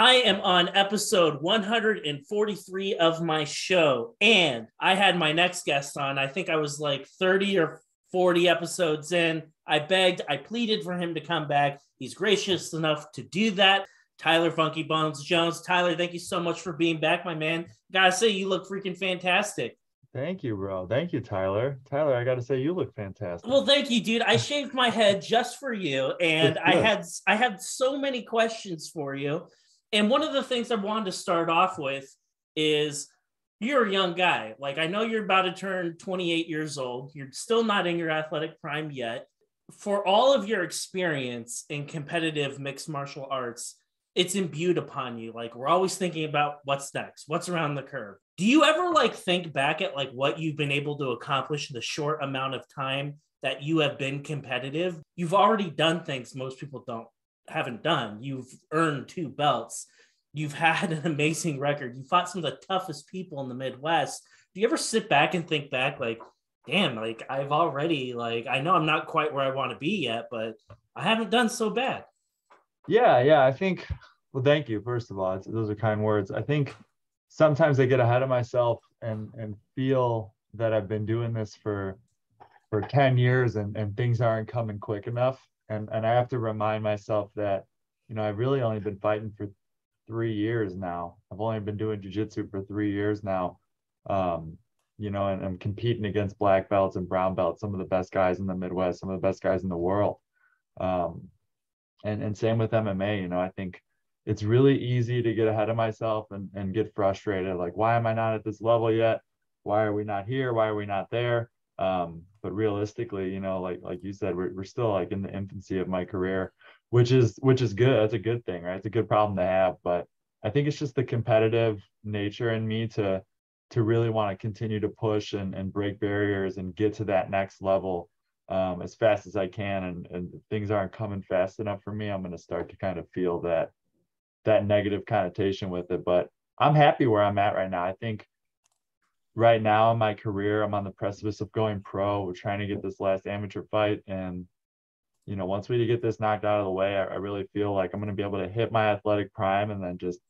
I am on episode 143 of my show, and I had my next guest on. I think I was like 30 or 40 episodes in. I begged, I pleaded for him to come back. He's gracious enough to do that. Tyler Funky Bones Jones. Tyler, thank you so much for being back, my man. Gotta say, you look freaking fantastic. Thank you, bro. Thank you, Tyler. Tyler, I got to say, you look fantastic. Well, thank you, dude. I shaved my head just for you, and I had so many questions for you. And one of the things I wanted to start off with is you're a young guy. Like, I know you're about to turn 28 years old. You're still not in your athletic prime yet. For all of your experience in competitive mixed martial arts, it's imbued upon you. Like, we're always thinking about what's next, what's around the curve. Do you ever like think back at like what you've been able to accomplish in the short amount of time that you have been competitive? You've already done things most people haven't done. You've earned 2 belts. You've had an amazing record. You fought some of the toughest people in the Midwest. Do you ever sit back and think back like, damn, like I've already, like, I know I'm not quite where I want to be yet, but I haven't done so bad. Yeah. I think, well, thank you. First of all, those are kind words. I think sometimes I get ahead of myself and feel that I've been doing this for 10 years and things aren't coming quick enough. And I have to remind myself that, I've really only been fighting for 3 years now. I've only been doing jiu-jitsu for 3 years now. And I'm competing against black belts and brown belts, some of the best guys in the Midwest, some of the best guys in the world. And same with MMA. I think it's really easy to get ahead of myself and get frustrated. Like, why am I not at this level yet? Why are we not here? Why are we not there? But realistically, like you said, we're still like in the infancy of my career, which is good. That's a good thing, right? It's a good problem to have. But I think it's just the competitive nature in me to really want to continue to push and break barriers and get to that next level as fast as I can. And if things aren't coming fast enough for me, I'm going to start to kind of feel that negative connotation with it. But I'm happy where I'm at right now. I think right now in my career, I'm on the precipice of going pro. We're trying to get this last amateur fight. And, once we get this knocked out of the way, I really feel like I'm going to be able to hit my athletic prime and then just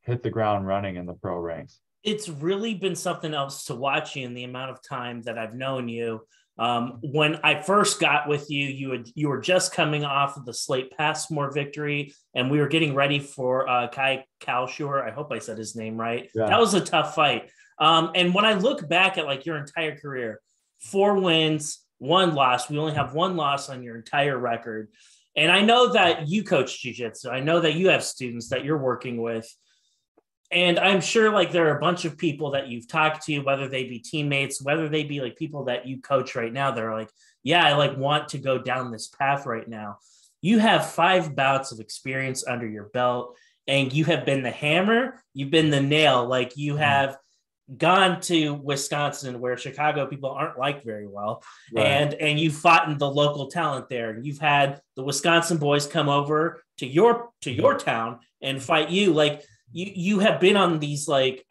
hit the ground running in the pro ranks. It's really been something else to watch you in the amount of time that I've known you. When I first got with you, you were just coming off of the Slate Passmore victory, and we were getting ready for Kai Kalshur. I hope I said his name right. Yeah. That was a tough fight. And when I look back at like your entire career, 4 wins, 1 loss. We only have 1 loss on your entire record. And I know that you coach jiu-jitsu. I know that you have students that you're working with. And I'm sure like there are a bunch of people that you've talked to, whether they be teammates, whether they be like people that you coach right now, they're like, yeah, I like want to go down this path right now. You have 5 bouts of experience under your belt, and you have been the hammer, you've been the nail. Like, you have gone to Wisconsin, where Chicago people aren't liked very well. Right. And you fought in the local talent there. You've had the Wisconsin boys come over to your town and fight you. Like, you have been on these like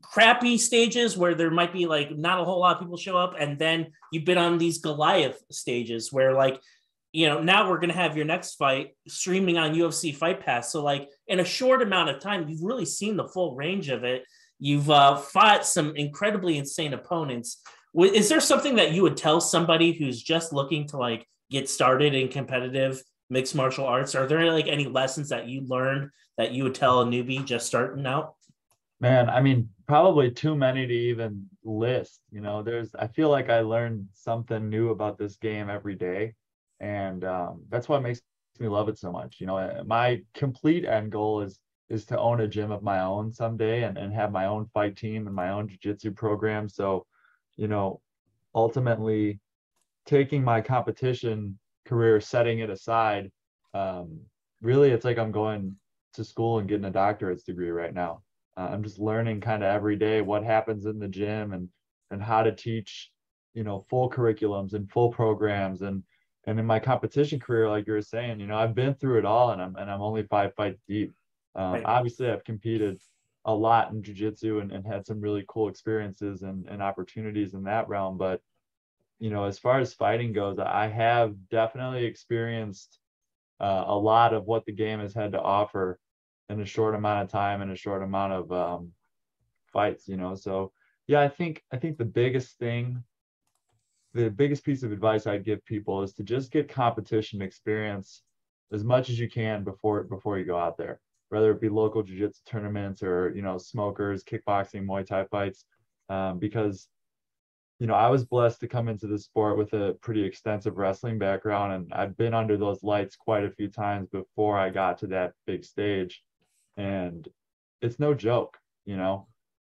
crappy stages where there might be like not a whole lot of people show up, and then you've been on these Goliath stages where like, now we're going to have your next fight streaming on UFC Fight Pass. So like in a short amount of time, you've really seen the full range of it. You've fought some incredibly insane opponents. Is there something that you would tell somebody who's just looking to like get started in competitive mixed martial arts? Are there like any lessons that you learned that you would tell a newbie just starting out? Man, I mean, probably too many to even list. I feel like I learn something new about this game every day. And that's what makes me love it so much. My complete end goal is to own a gym of my own someday and have my own fight team and my own jiu-jitsu program. So, ultimately taking my competition career, setting it aside, really it's like I'm going to school and getting a doctorate's degree right now. I'm just learning kind of every day what happens in the gym and how to teach, full curriculums and full programs. And in my competition career, like you were saying, I've been through it all, and I'm only 5 fights deep. Right. Obviously I've competed a lot in jiu-jitsu and had some really cool experiences and opportunities in that realm. But, as far as fighting goes, I have definitely experienced a lot of what the game has had to offer in a short amount of time and a short amount of fights, So yeah, I think the biggest thing, the biggest piece of advice I'd give people is to just get competition experience as much as you can before you go out there, whether it be local jiu-jitsu tournaments or, smokers, kickboxing, Muay Thai fights, because I was blessed to come into the sport with a pretty extensive wrestling background, and I've been under those lights quite a few times before I got to that big stage. And it's no joke,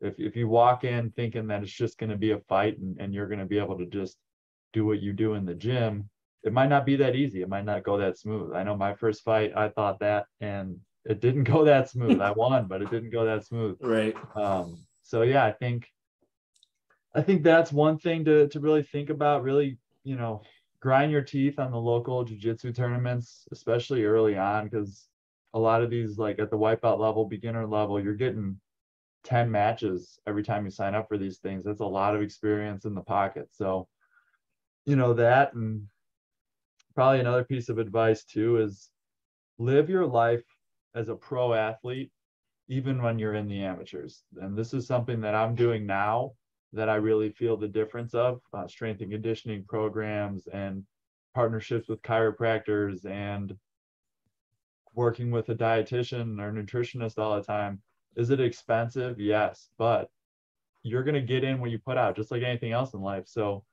if you walk in thinking that it's just going to be a fight and you're going to be able to just do what you do in the gym, it might not be that easy. It might not go that smooth. I know my first fight, I thought that, and it didn't go that smooth. I won, but it didn't go that smooth. Right. So yeah, I think that's one thing to really think about, really, grind your teeth on the local jiu-jitsu tournaments, especially early on, because a lot of these, like at the white belt level, beginner level, you're getting 10 matches every time you sign up for these things. That's a lot of experience in the pocket. So, that, and probably another piece of advice too is live your life as a pro athlete, even when you're in the amateurs. And this is something that I'm doing now that I really feel the difference of, strength and conditioning programs and partnerships with chiropractors and working with a dietitian or nutritionist all the time. Is it expensive? Yes, but you're going to get in what you put out, just like anything else in life. So,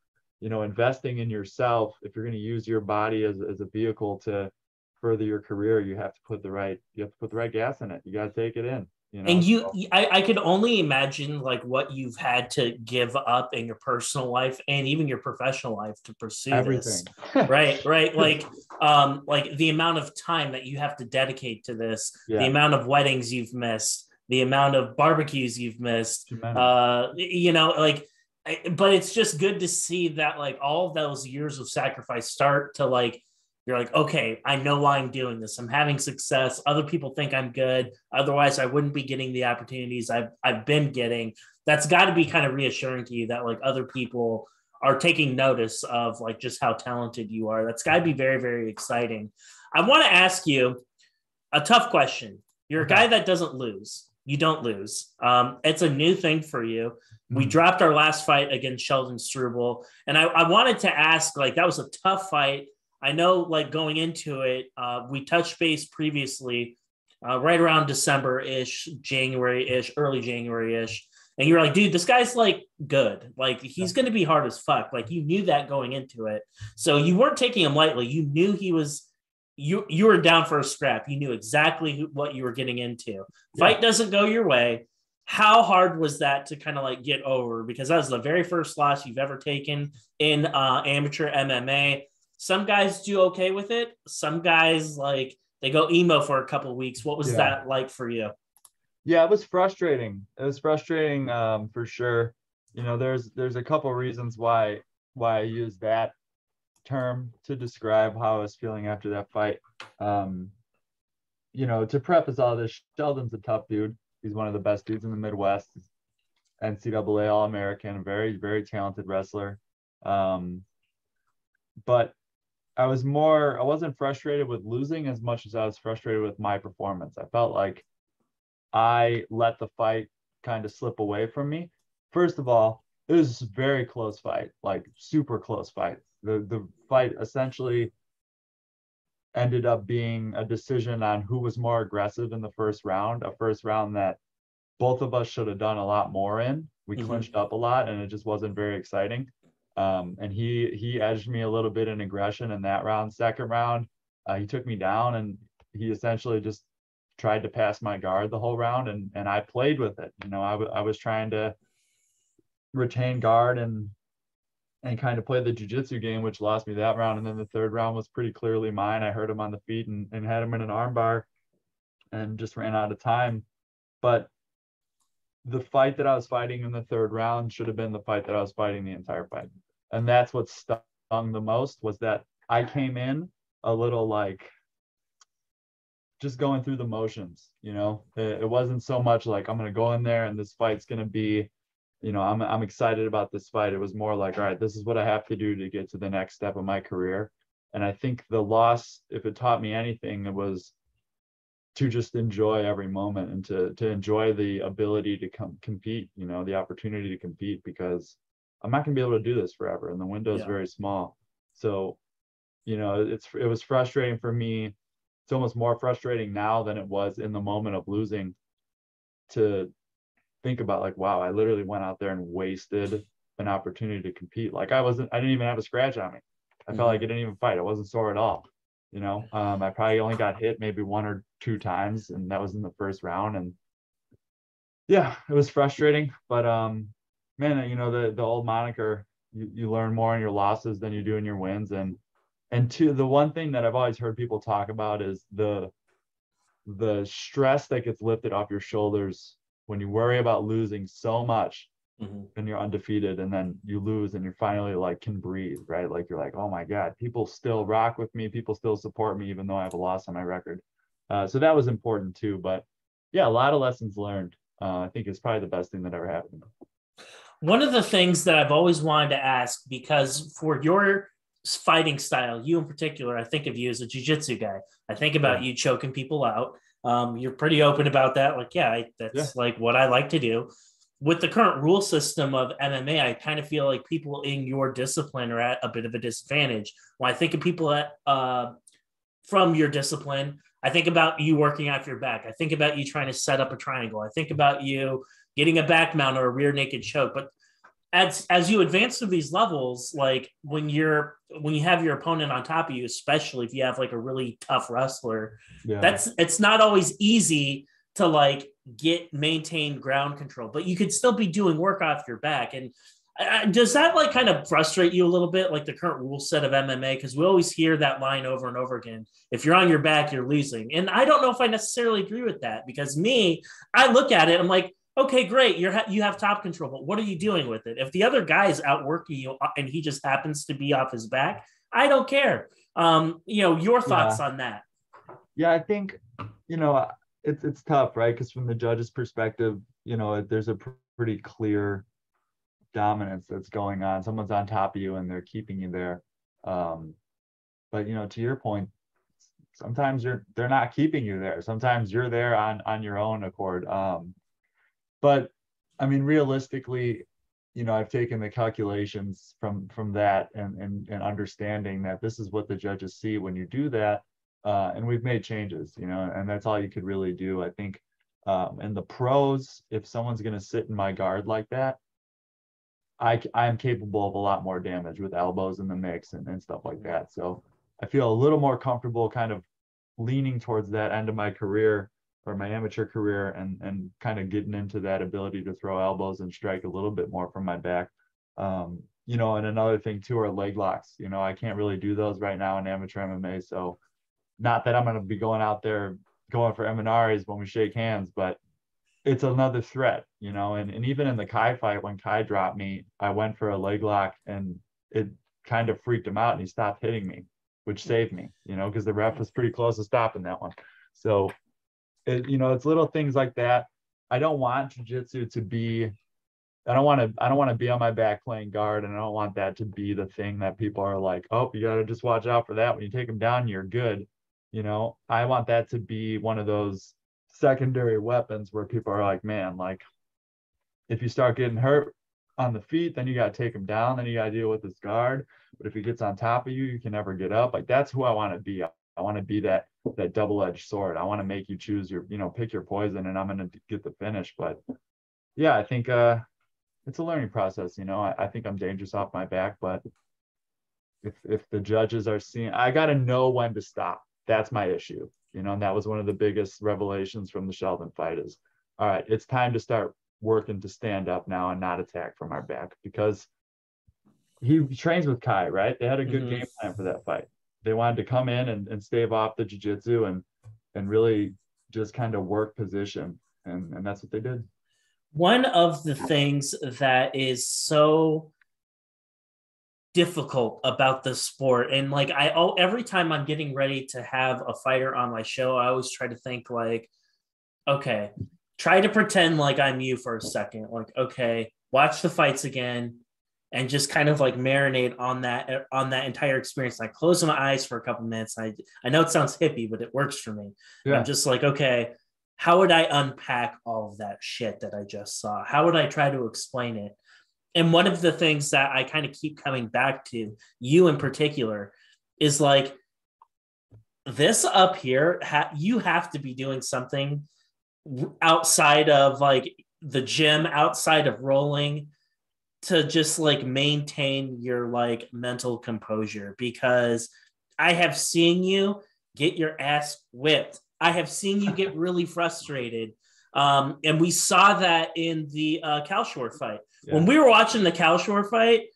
investing in yourself, if you're going to use your body as a vehicle to further your career, you have to put the right gas in it. You got to take it in. And I could only imagine like what you've had to give up in your personal life and even your professional life to pursue everything. This. Right. Like the amount of time that you have to dedicate to this, the amount of weddings you've missed, the amount of barbecues you've missed, but it's just good to see that like all of those years of sacrifice start to like, you're like, okay, I know why I'm doing this. I'm having success. Other people think I'm good. Otherwise, I wouldn't be getting the opportunities I've been getting. That's got to be kind of reassuring to you that like other people are taking notice of like just how talented you are. That's got to be very, very exciting. I want to ask you a tough question. You're a guy that doesn't lose. You don't lose. It's a new thing for you. We dropped our last fight against Sheldon Struble. And I wanted to ask, like, that was a tough fight. I know, like, going into it, we touched base previously right around December-ish, January-ish, early January-ish. And you were like, dude, this guy's, like, good. Like, he's going to be hard as fuck. Like, you knew that going into it. So you weren't taking him lightly. You knew he was – you were down for a scrap. You knew exactly what you were getting into. Fight doesn't go your way. How hard was that to kind of, like, get over? Because that was the very first loss you've ever taken in amateur MMA. Some guys do okay with it. Some guys, like, they go emo for a couple of weeks. What was that like for you? Yeah, it was frustrating. It was frustrating for sure. There's a couple of reasons why I use that term to describe how I was feeling after that fight. To preface all this, Sheldon's a tough dude. He's one of the best dudes in the Midwest. NCAA All-American, very, very talented wrestler. But I wasn't frustrated with losing as much as I was frustrated with my performance. I felt like I let the fight kind of slip away from me. First of all, it was a very close fight, like super close fight. The fight essentially ended up being a decision on who was more aggressive in the first round, a first round that both of us should have done a lot more in. We clinched up a lot and it just wasn't very exciting. And he edged me a little bit in aggression in that round. Second round, he took me down and he essentially just tried to pass my guard the whole round, and I played with it. I was trying to retain guard and kind of play the jiu-jitsu game, which lost me that round. And then the third round was pretty clearly mine. I hurt him on the feet and had him in an armbar and just ran out of time. But the fight that I was fighting in the third round should have been the fight that I was fighting the entire fight. And that's what stung the most, was that I came in a little like just going through the motions. It wasn't so much like I'm going to go in there and this fight's going to be, I'm excited about this fight. It was more like, all right, this is what I have to do to get to the next step of my career. And I think the loss, if it taught me anything, it was to just enjoy every moment and to enjoy the ability to compete, you know, the opportunity to compete, because I'm not going to be able to do this forever. And the window is very small. So, you know, it was frustrating for me. It's almost more frustrating now than it was in the moment of losing, to think about like, wow, I literally went out there and wasted an opportunity to compete. Like I didn't even have a scratch on me. I felt like I didn't even fight. I wasn't sore at all. You know, I probably only got hit maybe 1 or 2 times, and that was in the first round. And yeah, it was frustrating, but man, you know, the old moniker, you learn more in your losses than you do in your wins. And the one thing that I've always heard people talk about is the stress that gets lifted off your shoulders when you worry about losing so much and you're undefeated, and then you lose and you're finally like can breathe, right? Like you're like, oh my God, people still rock with me, people still support me even though I have a loss on my record. So that was important too. But yeah, a lot of lessons learned. I think it's probably the best thing that ever happened. One of the things that I've always wanted to ask, because for your fighting style, you in particular, I think of you as a jiu-jitsu guy. I think about you choking people out. You're pretty open about that. Like, that's like what I like to do. With the current rule system of MMA, I kind of feel like people in your discipline are at a bit of a disadvantage. When I think of people from your discipline, I think about you working off your back. I think about you trying to set up a triangle. I think about you getting a back mount or a rear naked choke. But as you advance through these levels, like when you have your opponent on top of you, especially if you have like a really tough wrestler, it's not always easy to like maintain ground control, but you could still be doing work off your back. And does that like kind of frustrate you a little bit, like the current rule set of MMA? Because we always hear that line over and over again. If you're on your back, you're losing. And I don't know if I necessarily agree with that, because I look at it, I'm like, okay, great. You have top control, but what are you doing with it? If the other guy is outworking you and he just happens to be off his back, I don't care. You know, your thoughts on that? Yeah, I think, you know, it's tough, right? Because from the judge's perspective, you know, there's a pretty clear dominance that's going on. Someone's on top of you and they're keeping you there. But you know, to your point, sometimes they're not keeping you there. Sometimes you're there on your own accord. But I mean, realistically, you know, I've taken the calculations from that and understanding that this is what the judges see when you do that. And we've made changes, you know, and that's all you could really do. I think, and the pros, if someone's going to sit in my guard like that, I'm capable of a lot more damage with elbows in the mix and stuff like that. So I feel a little more comfortable kind of leaning towards that end of my career or my amateur career and kind of getting into that ability to throw elbows and strike a little bit more from my back. You know, and another thing too are leg locks. You know, I can't really do those right now in amateur MMA. So not that I'm going to be going out there going for M&Rs when we shake hands, but it's another threat, you know, and even in the Kai fight, when Kai dropped me, I went for a leg lock and it kind of freaked him out and he stopped hitting me, which saved me, you know, because the ref was pretty close to stopping that one. So, you know, it's little things like that. I don't want jiu-jitsu to be, I don't want to be on my back playing guard, and I don't want that to be the thing that people are like, oh, you got to just watch out for that. When you take them down, you're good. You know, I want that to be one of those secondary weapons where people are like, man, like if you start getting hurt on the feet, then you got to take him down, then you got to deal with his guard. But if he gets on top of you, you can never get up. Like that's who I want to be. I want to be that double-edged sword. I want to make you choose your, you know, pick your poison, and I'm going to get the finish. But yeah, I think it's a learning process. You know, I think I'm dangerous off my back, but if the judges are seeing, I got to know when to stop. That's my issue. You know, and that was one of the biggest revelations from the Sheldon fight is, all right, it's time to start working to stand up now and not attack from our back, because he trains with Kai, right? They had a good game plan for that fight. They wanted to come in and stave off the jiu-jitsu and really just kind of work position. And that's what they did. One of the things that is so difficult about the sport, and like every time I'm getting ready to have a fighter on my show, I always try to think like, okay, try to pretend like I'm you for a second. Like, okay, watch the fights again. and just kind of like marinate on that entire experience. And I close my eyes for a couple minutes. I know it sounds hippie, but it works for me. And I'm just like, okay, how would I unpack all of that shit that I just saw? How would I try to explain it? And one of the things that I kind of keep coming back to, you in particular, is like, this up here, you have to be doing something outside of like the gym, outside of rolling, to just like maintain your like mental composure, because I have seen you get your ass whipped. I have seen you get really frustrated. And we saw that in the Calshore fight. Yeah. When we were watching the Calshore fight,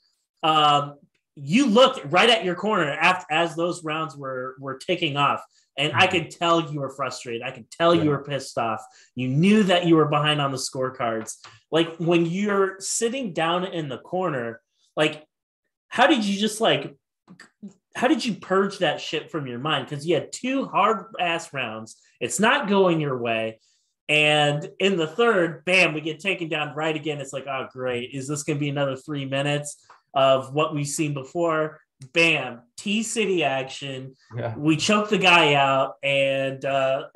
you looked right at your corner as those rounds were ticking off. And I could tell you were frustrated. I could tell you were pissed off. You knew that you were behind on the scorecards. Like when you're sitting down in the corner, like how did you purge that shit from your mind? Because you had 2 hard ass rounds. It's not going your way. And in the third, bam, we get taken down right again. It's like, oh, great. Is this going to be another 3 minutes of what we've seen before? Bam, T-City action. Yeah. We choke the guy out and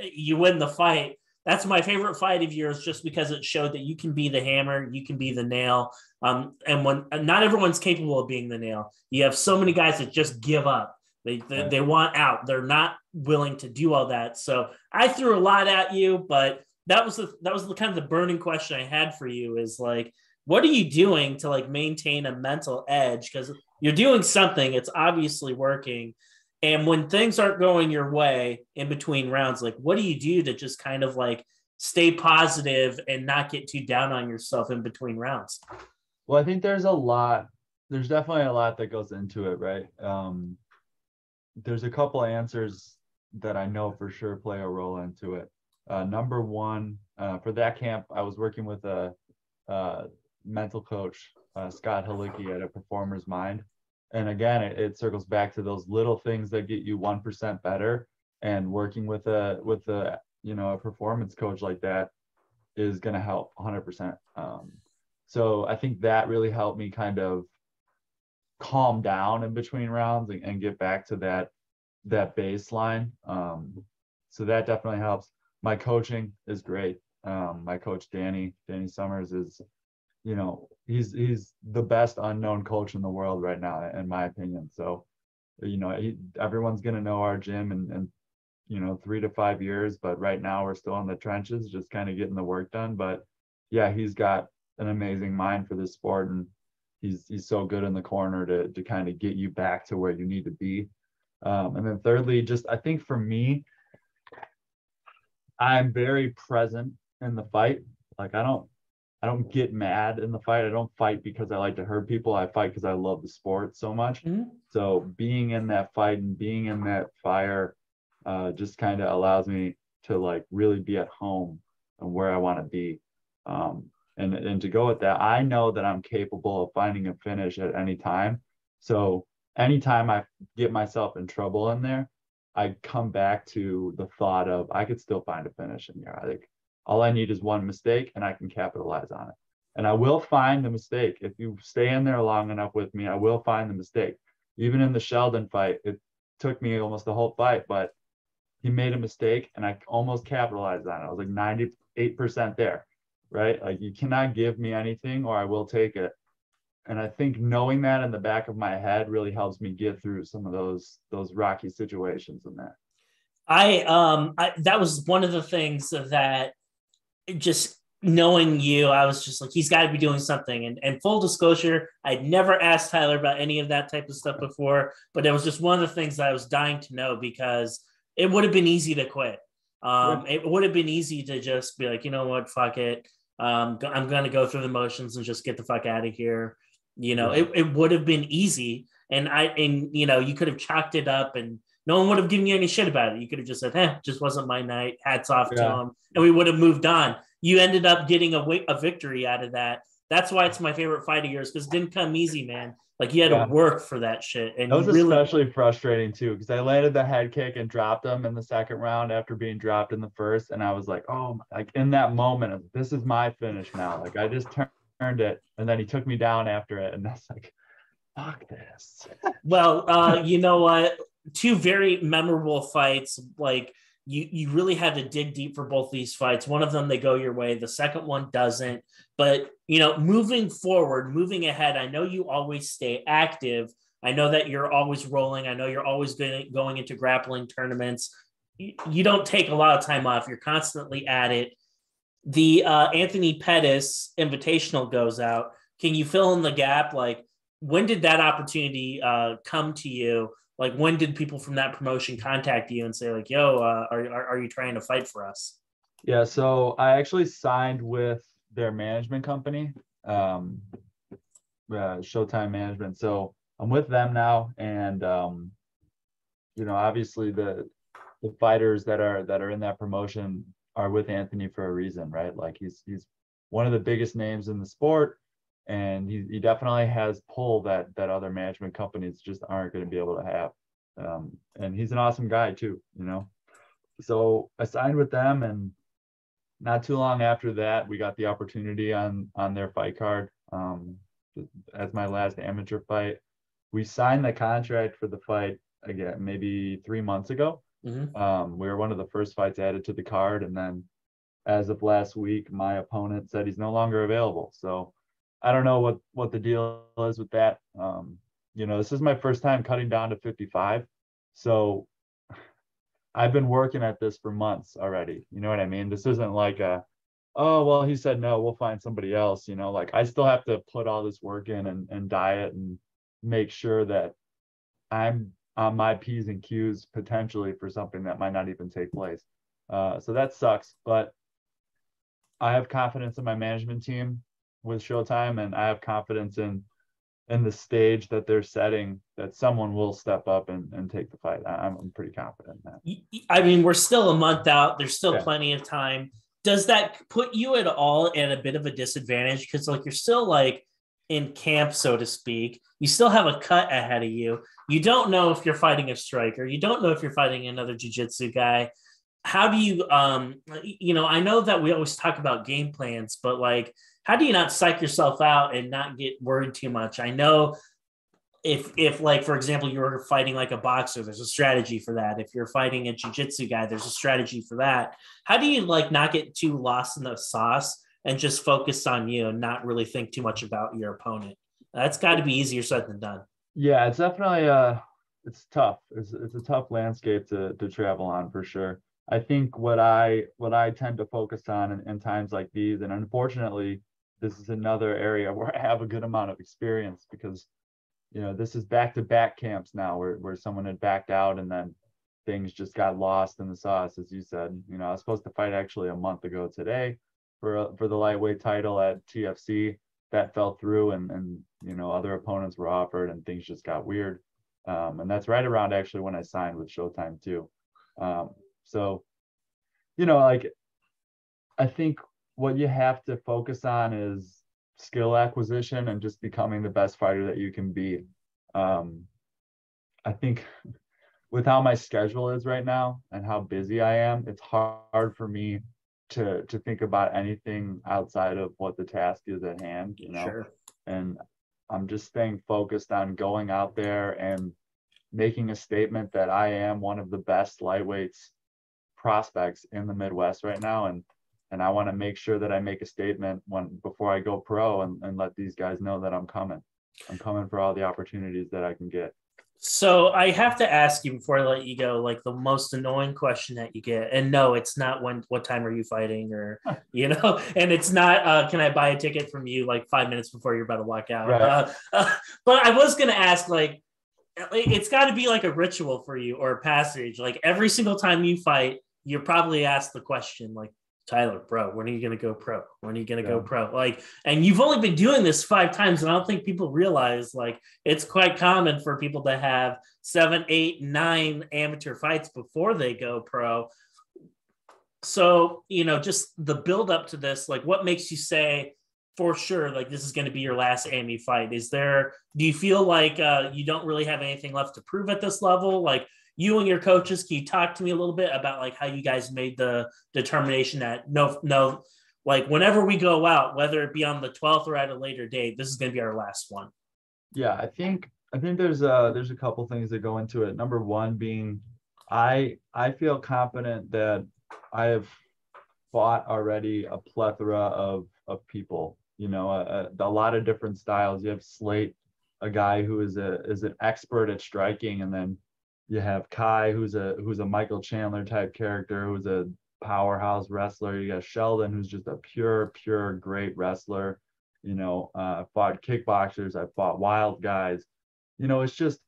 you win the fight. That's my favorite fight of yours, just because it showed that you can be the hammer, you can be the nail. And when not everyone's capable of being the nail, you have so many guys that just give up. They want out. They're not willing to do all that. So I threw a lot at you, but that was the kind of the burning question I had for you, is like, what are you doing to like maintain a mental edge? Because you're doing something, it's obviously working. And when things aren't going your way in between rounds, like what do you do to just kind of like stay positive and not get too down on yourself in between rounds? Well, I think there's definitely a lot that goes into it, right? There's a couple of answers that I know for sure play a role into it. Number one, for that camp, I was working with a mental coach, Scott Halicki, at A Performer's Mind. And again, it circles back to those little things that get you 1% better. And working with a a performance coach like that is going to help 100%. So I think that really helped me kind of calm down in between rounds and get back to that baseline. So that definitely helps. My coaching is great. My coach, Danny Summers, is, he's the best unknown coach in the world right now, in my opinion. So, everyone's going to know our gym in 3 to 5 years, but right now we're still in the trenches, just kind of getting the work done. But yeah, he's got an amazing mind for this sport, and he's so good in the corner to kind of get you back to where you need to be. And then thirdly, just I think for me, I'm very present in the fight. Like I don't get mad in the fight. I don't fight because I like to hurt people. I fight because I love the sport so much. Mm-hmm. So being in that fight and being in that fire just kind of allows me to like really be at home and where I want to be. And to go with that, I know that I'm capable of finding a finish at any time. So anytime I get myself in trouble in there, I come back to the thought of I could still find a finish in here. I think all I need is one mistake and I can capitalize on it. And I will find the mistake. If you stay in there long enough with me, I will find the mistake. Even in the Sheldon fight, it took me almost the whole fight, but he made a mistake and I almost capitalized on it. I was like 98% there, right? Like you cannot give me anything or I will take it. And I think knowing that in the back of my head really helps me get through some of those rocky situations in there. I that was one of the things that just knowing you, I was just like, he's got to be doing something. And full disclosure, I'd never asked Tyler about any of that type of stuff before, but it was just one of the things that I was dying to know, because it would have been easy to quit. It would have been easy to just be like, you know what, fuck it. I'm going to go through the motions and just get the fuck out of here. It would have been easy. And you could have chalked it up and no one would have given you any shit about it. You could have just said, just wasn't my night. Hats off to him. And we would have moved on. You ended up getting a victory out of that. That's why it's my favorite fight of yours, because it didn't come easy, man. Like you had to work for that shit. And that was especially frustrating too, because I landed the head kick and dropped him in the second round after being dropped in the first. And I was like, oh, like in that moment, this is my finish now. Like I just turned earned it. And then he took me down after it. And that's like, fuck this. Well, you know what? Two very memorable fights. Like you really had to dig deep for both these fights. One of them, they go your way. The second one doesn't. But, you know, moving forward, moving ahead, I know you always stay active. I know that you're always rolling. I know you're always going into grappling tournaments. You don't take a lot of time off. You're constantly at it. The Anthony Pettis Invitational goes out. Can you fill in the gap? Like, when did that opportunity come to you? Like, when did people from that promotion contact you and say, like, yo, are you trying to fight for us? Yeah, so I actually signed with their management company, Showtime Management. So I'm with them now, and you know, obviously the fighters that are in that promotion are with Anthony for a reason, right? Like he's one of the biggest names in the sport, and he definitely has pull that other management companies just aren't going to be able to have. And he's an awesome guy too, you know. So I signed with them, and not too long after that, we got the opportunity on their fight card as my last amateur fight. We signed the contract for the fight again maybe 3 months ago. Mm-hmm. We were one of the first fights added to the card, and then as of last week, my opponent said he's no longer available. So I don't know what the deal is with that. You know, this is my first time cutting down to 55. So I've been working at this for months already. You know what I mean? This isn't like oh, well, he said no, we'll find somebody else. You know, like I still have to put all this work in and diet and make sure that I'm on my P's and Q's potentially for something that might not even take place. So that sucks, but I have confidence in my management team with Showtime, and I have confidence in the stage that they're setting that someone will step up and take the fight. I'm pretty confident in that. I mean, we're still a month out. There's still Yeah. plenty of time. Does that put you at all at a bit of a disadvantage? Because like you're still like in camp, so to speak. You still have a cut ahead of you. You don't know if you're fighting a striker. You don't know if you're fighting another jiu-jitsu guy. How do you you know, I know that we always talk about game plans, but like how do you not psych yourself out and not get worried too much? I know if like, for example, you're fighting like a boxer, there's a strategy for that. If you're fighting a jiu-jitsu guy, there's a strategy for that. How do you like not get too lost in the sauce and just focus on you and not really think too much about your opponent? That's got to be easier said than done. Yeah, it's definitely it's tough. It's a tough landscape to travel on for sure. I think what I tend to focus on in times like these, and unfortunately, this is another area where I have a good amount of experience because, you know, this is back-to-back camps now where someone had backed out and then things just got lost in the sauce, as you said. You know, I was supposed to fight actually a month ago today for the lightweight title at TFC. That fell through, and you know, other opponents were offered and things just got weird. And that's right around actually when I signed with Showtime too. So, you know, like I think what you have to focus on is skill acquisition and just becoming the best fighter that you can be. I think with how my schedule is right now and how busy I am, it's hard for me to think about anything outside of what the task is at hand, you know. Sure. And I'm just staying focused on going out there and making a statement that I am one of the best lightweights prospects in the Midwest right now, and I want to make sure that I make a statement before I go pro and let these guys know that I'm coming for all the opportunities that I can get. So I have to ask you before I let you go, like the most annoying question that you get, and no, it's not what time are you fighting, or you know, and it's not can I buy a ticket from you like 5 minutes before you're about to walk out. Right. But I was gonna ask, like, it's got to be like a ritual for you or a passage. Like every single time you fight, you probably ask the question, like, Tyler, bro, when are you going to go pro? When are you going to go pro? Like, and you've only been doing this 5 times. And I don't think people realize, like, it's quite common for people to have 7, 8, 9 amateur fights before they go pro. So, you know, just the build up to this, like what makes you say for sure, like this is going to be your last AMI fight? Do you feel like you don't really have anything left to prove at this level? Like, you and your coaches, can you talk to me a little bit about like how you guys made the determination that no, like whenever we go out, whether it be on the 12th or at a later date, this is going to be our last one. Yeah, I think there's a couple things that go into it. Number one being I feel confident that I have fought already a plethora of people, a lot of different styles. You have Slate, a guy who is an expert at striking, and then you have Kai, who's a Michael Chandler type character, who's a powerhouse wrestler. You got Sheldon, who's just a pure great wrestler. I fought kickboxers, I fought wild guys. It's just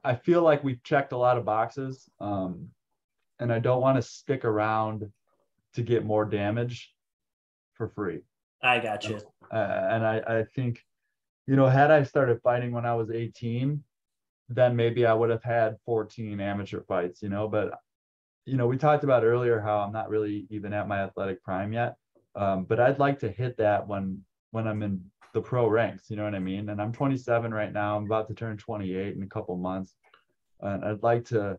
I feel like we've checked a lot of boxes, and I don't want to stick around to get more damage for free. I got you. And I think, had I started fighting when I was 18, then maybe I would have had 14 amateur fights, but, we talked about earlier how I'm not really even at my athletic prime yet. But I'd like to hit that when I'm in the pro ranks, you know what I mean? And I'm 27 right now. I'm about to turn 28 in a couple months. And I'd like to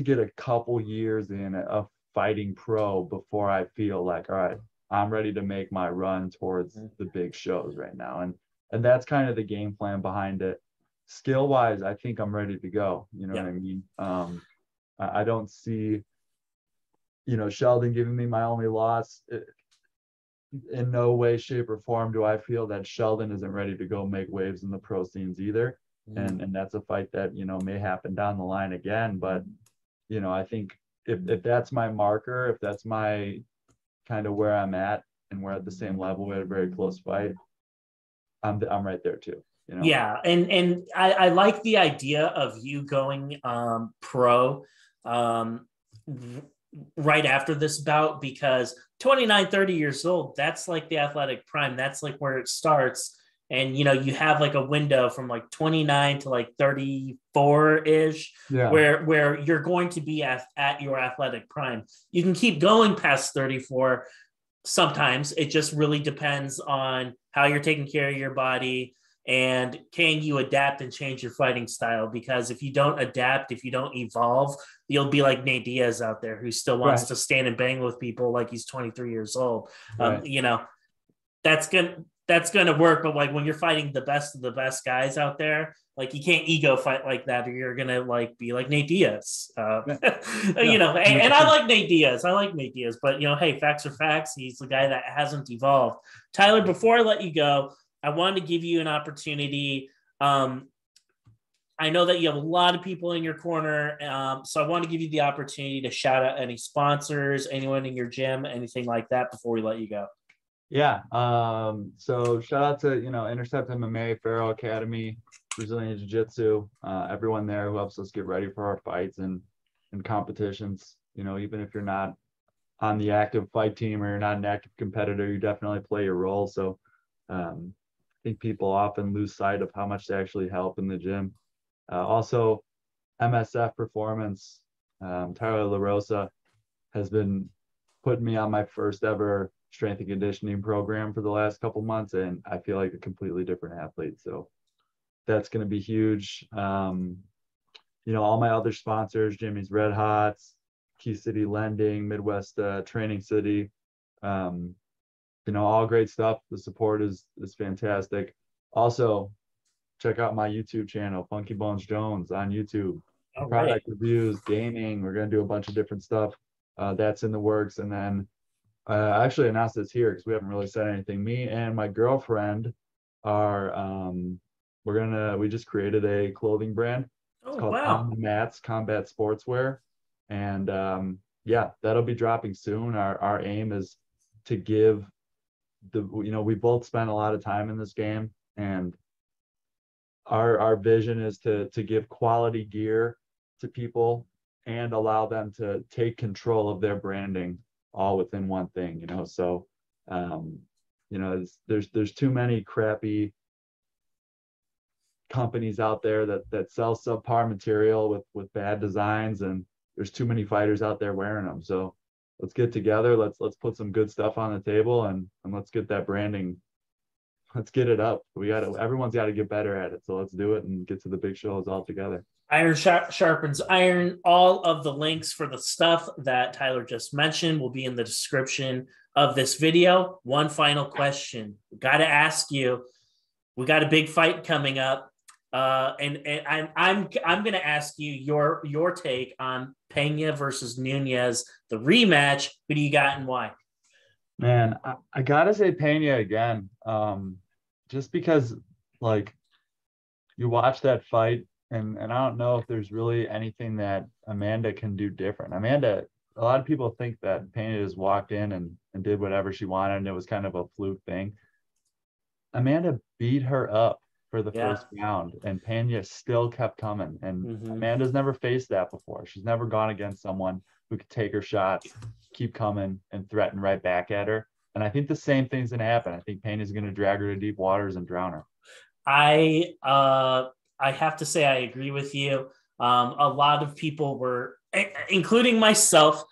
get a couple years in of fighting pro before I feel like, all right, I'm ready to make my run towards the big shows right now. And that's kind of the game plan behind it. Skill wise, I think I'm ready to go. You know what I mean? I don't see, Sheldon giving me my only loss. In no way, shape, or form do I feel that Sheldon isn't ready to go make waves in the pro scenes either. And that's a fight that, may happen down the line again. But, I think if that's my marker, if that's my kind of where I'm at, and we're at the same level, we had a very close fight, I'm right there too. Yeah. And I like the idea of you going pro right after this bout, because 29, 30 years old, that's like the athletic prime. That's like where it starts. And, you have like a window from like 29 to like 34-ish, where you're going to be at your athletic prime. You can keep going past 34. Sometimes it just really depends on how you're taking care of your body, and can you adapt and change your fighting style? Because if you don't adapt, if you don't evolve, you'll be like Nate Diaz out there, who still wants to stand and bang with people like he's 23 years old. That's going to work. But like when you're fighting the best of the best guys out there, like you can't ego fight like that, or you're going to like be like Nate Diaz, and I like Nate Diaz. But hey, facts are facts. He's the guy that hasn't evolved. Tyler, before I let you go, I wanted to give you an opportunity. I know that you have a lot of people in your corner. So I want to give you the opportunity to shout out any sponsors, anyone in your gym, anything like that before we let you go. Yeah. So shout out to, Intercept MMA, Pharaoh Academy, Brazilian Jiu-Jitsu, everyone there who helps us get ready for our fights and competitions. Even if you're not on the active fight team or you're not an active competitor, you definitely play your role. So I think people often lose sight of how much they actually help in the gym. Also, MSF Performance, Tyler LaRosa has been putting me on my first ever strength and conditioning program for the last couple months, and I feel like a completely different athlete. So that's going to be huge. All my other sponsors, Jimmy's Red Hots, Key City Lending, Midwest Training City, all great stuff. The support is fantastic. Also, check out my YouTube channel, Funky Bones Jones, on YouTube. Product reviews, gaming. We're going to do a bunch of different stuff. That's in the works. And then I actually announced this here because we haven't really said anything. Me and my girlfriend are we just created a clothing brand. It's called On the Mats Combat Sportswear. And that'll be dropping soon. Our aim is to give we both spent a lot of time in this game, and our vision is to give quality gear to people and allow them to take control of their branding all within one thing. So there's too many crappy companies out there that sell subpar material with bad designs, and there's too many fighters out there wearing them. So let's get together, let's put some good stuff on the table, and let's get that branding, let's get it up. Everyone's got to get better at it. So let's do it and get to the big shows all together. Iron sharpens iron. All of the links for the stuff that Tyler just mentioned will be in the description of this video, one final question. Got to ask you. We got a big fight coming up. And I'm going to ask you your take on Pena versus Nunes, the rematch. Who do you got and why? Man, I gotta say Pena again. Just because like you watch that fight and I don't know if there's really anything that Amanda can do different. A lot of people think that Pena just walked in and did whatever she wanted and it was kind of a fluke thing. Amanda beat her up for the first round, and Pena still kept coming. And Amanda's never faced that before. She's never gone against someone who could take her shots, keep coming, and threaten right back at her. And I think the same thing's going to happen. I think Pena's going to drag her to deep waters and drown her. I have to say I agree with you. A lot of people were, including myself,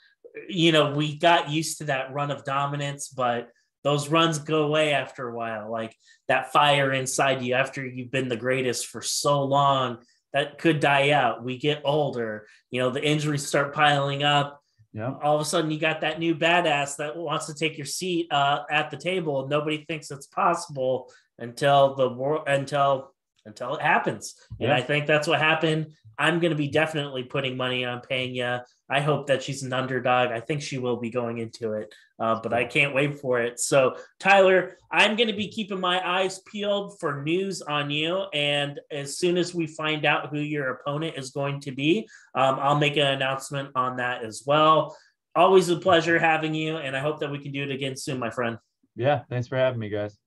we got used to that run of dominance, but those runs go away after a while. Like that fire inside you after you've been the greatest for so long, that could die out. We get older, the injuries start piling up. Yeah. All of a sudden you got that new badass that wants to take your seat at the table. Nobody thinks it's possible until it happens. And I think that's what happened. I'm going to be definitely putting money on Pena. I hope that she's an underdog. I think she will be going into it, but I can't wait for it. So, Tyler, I'm going to be keeping my eyes peeled for news on you. And as soon as we find out who your opponent is going to be, I'll make an announcement on that as well. Always a pleasure having you, and I hope that we can do it again soon, my friend. Yeah, thanks for having me, guys.